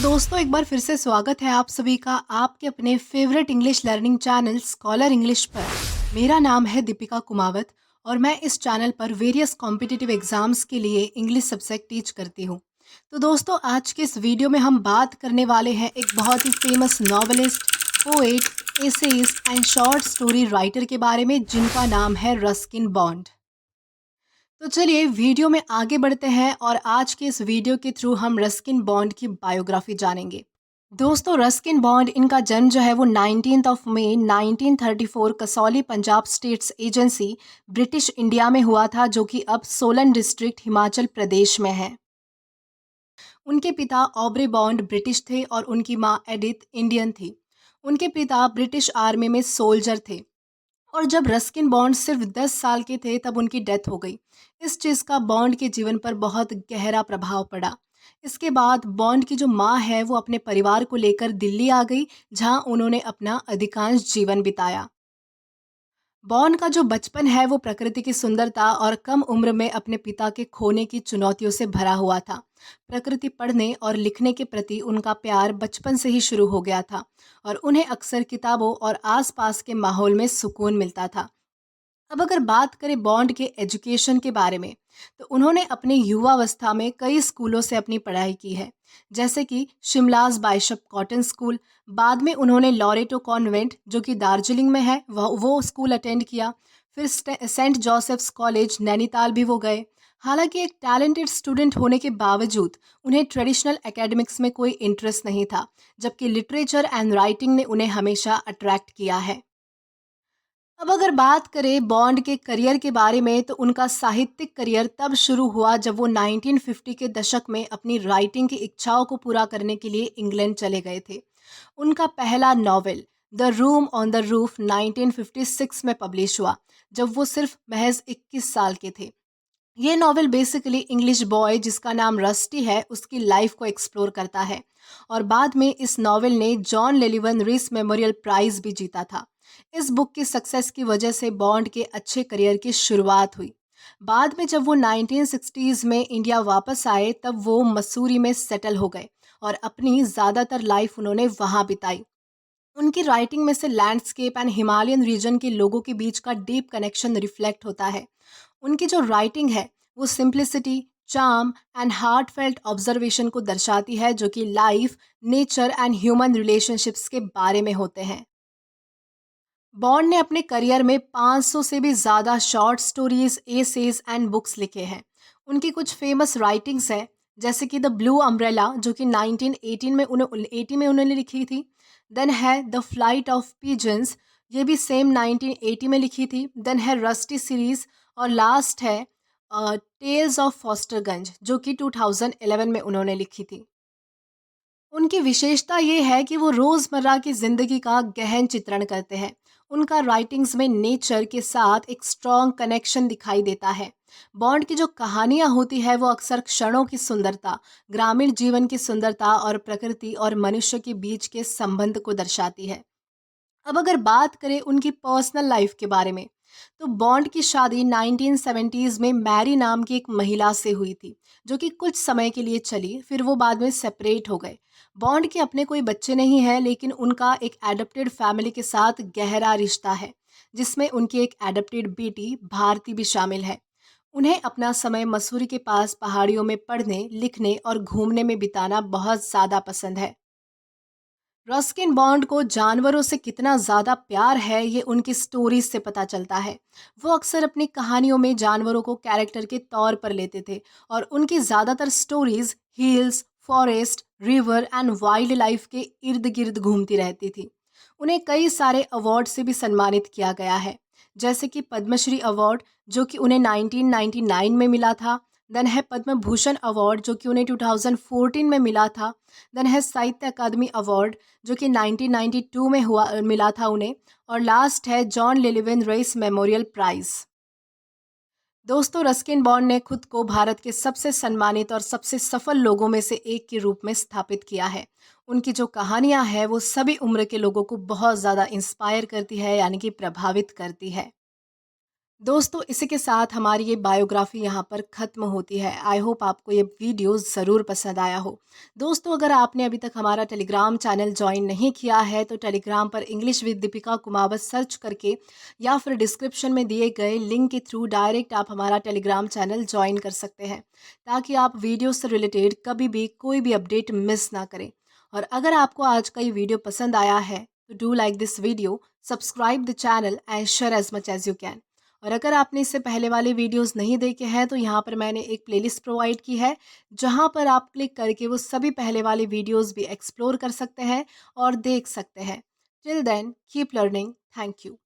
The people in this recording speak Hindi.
दोस्तों एक बार फिर से स्वागत है आप सभी का आपके अपने favourite English learning channel scholar English पर। मेरा नाम है दीपिका कुमावत और मैं इस चैनल पर वेरियस कॉम्पिटिटिव एग्जाम्स के लिए इंग्लिश सब्जेक्ट टीच करती हूँ। तो दोस्तों आज के इस वीडियो में हम बात करने वाले हैं एक बहुत ही famous novelist, poet, essayist and short story writer के बारे में जिनका नाम है रस्किन बॉन्ड। तो चलिए वीडियो में आगे बढ़ते हैं और आज के इस वीडियो के थ्रू हम रस्किन बॉन्ड की बायोग्राफी जानेंगे। दोस्तों रस्किन बॉन्ड इनका जन्म जो है वो 19 मई 1934 Kasauli Punjab states agency British India में हुआ था, जो कि अब सोलन डिस्ट्रिक्ट हिमाचल प्रदेश में है। उनके पिता ऑब्रे बॉन्ड ब्रिटिश थे और उनकी माँ एडिथ इंडियन थी। उनके पिता ब्रिटिश आर्मी में सोल्जर थे और जब रस्किन बॉन्ड सिर्फ 10 साल के थे तब उनकी डेथ हो गई। इस चीज़ का बॉन्ड के जीवन पर बहुत गहरा प्रभाव पड़ा। इसके बाद बॉन्ड की जो माँ है वो अपने परिवार को लेकर दिल्ली आ गई, जहाँ उन्होंने अपना अधिकांश जीवन बिताया। बॉन्ड का जो बचपन है वो प्रकृति की सुंदरता और कम उम्र में अपने पिता के खोने की चुनौतियों से भरा हुआ था। प्रकृति पढ़ने और लिखने के प्रति उनका प्यार बचपन से ही शुरू हो गया था और उन्हें अक्सर किताबों और आसपास के माहौल में सुकून मिलता था। अब अगर बात करें बॉन्ड के एजुकेशन के बारे में, तो उन्होंने अपनी युवावस्था में कई स्कूलों से अपनी पढ़ाई की है, जैसे कि शिमलाज बाइशप कॉटन स्कूल। बाद में उन्होंने लॉरेटो कॉन्वेंट जो कि दार्जिलिंग में है वो स्कूल अटेंड किया। फिर सेंट जोसेफ्स कॉलेज नैनीताल भी वो गए। हालांकि एक टैलेंटेड स्टूडेंट होने के बावजूद उन्हें ट्रेडिशनल एकेडमिक्स में कोई इंटरेस्ट नहीं था, जबकि लिटरेचर एंड राइटिंग ने उन्हें हमेशा अट्रैक्ट किया है। अब अगर बात करें बॉन्ड के करियर के बारे में, तो उनका साहित्यिक करियर तब शुरू हुआ जब वो 1950 के दशक में अपनी राइटिंग की इच्छाओं को पूरा करने के लिए इंग्लैंड चले गए थे। उनका पहला novel the room on the roof 1956 में पब्लिश हुआ, जब वो सिर्फ महज 21 साल के थे। ये नॉवेल बेसिकली इंग्लिश बॉय जिसका नाम रस्टी है उसकी लाइफ को एक्सप्लोर करता है और बाद में इस नॉवेल ने जॉन लेलिवन रिस मेमोरियल प्राइज भी जीता था। इस बुक की सक्सेस की वजह से बॉन्ड के अच्छे करियर की शुरुआत हुई। बाद में जब वो 1960s में इंडिया वापस आए तब वो मसूरी में सेटल हो गए और अपनी ज़्यादातर लाइफ उन्होंने वहाँ बिताई। उनकी राइटिंग में से लैंडस्केप एंड हिमालयन रीजन के लोगों के बीच का डीप कनेक्शन रिफ्लेक्ट होता है। उनकी जो राइटिंग है वो simplicity, charm and heartfelt observation को दर्शाती है, जो कि life, nature and human relationships के बारे में होते हैं। बॉन्ड ने अपने करियर में 500 से भी ज़्यादा short stories, essays and books लिखे हैं। उनकी कुछ फेमस राइटिंग्स हैं, जैसे कि द ब्लू अम्ब्रेला जो कि 1918 में उन्हें 80 में उन्होंने लिखी थी। देन है द फ्लाइट ऑफ पिजन्स, ये भी सेम 1980 में लिखी थी। देन है रस्टी सीरीज और लास्ट है टेल्स ऑफ फॉस्टरगंज जो कि 2011 में उन्होंने लिखी थी। उनकी विशेषता ये है कि वो रोज़मर्रा की ज़िंदगी का गहन चित्रण करते हैं। उनका राइटिंग्स में नेचर के साथ एक स्ट्रॉन्ग कनेक्शन दिखाई देता है। बॉन्ड की जो कहानियाँ होती है वो अक्सर क्षणों की सुंदरता, ग्रामीण जीवन की सुंदरता और प्रकृति और मनुष्य के बीच के संबंध को दर्शाती है। अब अगर बात करें उनकी पर्सनल लाइफ के बारे में, तो बॉन्ड की शादी 1970s में मैरी नाम की एक महिला से हुई थी, जो कि कुछ समय के लिए चली, फिर वो बाद में सेपरेट हो गए। बॉन्ड के अपने कोई बच्चे नहीं हैं, लेकिन उनका एक एडप्टेड फैमिली के साथ गहरा रिश्ता है, जिसमें उनकी एक एडप्टेड बेटी भारती भी शामिल है। उन्हें अपना समय मसूरी के पास पहाड़ियों में पढ़ने, लिखने और घूमने में बिताना बहुत ज़्यादा पसंद है। रस्किन बॉन्ड को जानवरों से कितना ज़्यादा प्यार है ये उनकी स्टोरीज से पता चलता है। वो अक्सर अपनी कहानियों में जानवरों को कैरेक्टर के तौर पर लेते थे और उनकी ज़्यादातर stories hills, forest, river and wild life के इर्द गिर्द घूमती रहती थी। उन्हें कई सारे अवार्ड से भी सम्मानित किया गया है, जैसे कि पद्मश्री अवार्ड जो कि उन्हें 1999 में मिला था। देन है पद्म भूषण अवार्ड जो कि उन्हें 2014 में मिला था। देन है साहित्य अकादमी अवार्ड जो कि 1992 में मिला था उन्हें। और लास्ट है जॉन लिलिविन रेस मेमोरियल प्राइज। दोस्तों रस्किन बॉन्ड ने खुद को भारत के सबसे सम्मानित और सबसे सफल लोगों में से एक के रूप में स्थापित किया है। उनकी जो कहानियां हैं वो सभी उम्र के लोगों को बहुत ज़्यादा इंस्पायर करती है, यानी कि प्रभावित करती है। दोस्तों इसी के साथ हमारी ये बायोग्राफी यहाँ पर ख़त्म होती है। आई होप आपको ये वीडियो ज़रूर पसंद आया हो। दोस्तों अगर आपने अभी तक हमारा टेलीग्राम चैनल जॉइन नहीं किया है तो टेलीग्राम पर English with Deepika Kumawat search करके या फिर डिस्क्रिप्शन में दिए गए लिंक के थ्रू डायरेक्ट आप हमारा टेलीग्राम चैनल जॉइन कर सकते हैं, ताकि आप वीडियो से रिलेटेड कभी भी कोई भी अपडेट मिस ना करें। और अगर आपको आज का ये वीडियो पसंद आया है तो do like this video, subscribe the channel and share as much as you can. और अगर आपने इससे पहले वाले वीडियोस नहीं देखे हैं तो यहाँ पर मैंने एक प्लेलिस्ट प्रोवाइड की है, जहाँ पर आप क्लिक करके वो सभी पहले वाले वीडियोस भी एक्सप्लोर कर सकते हैं और देख सकते हैं। Till then keep learning. Thank you.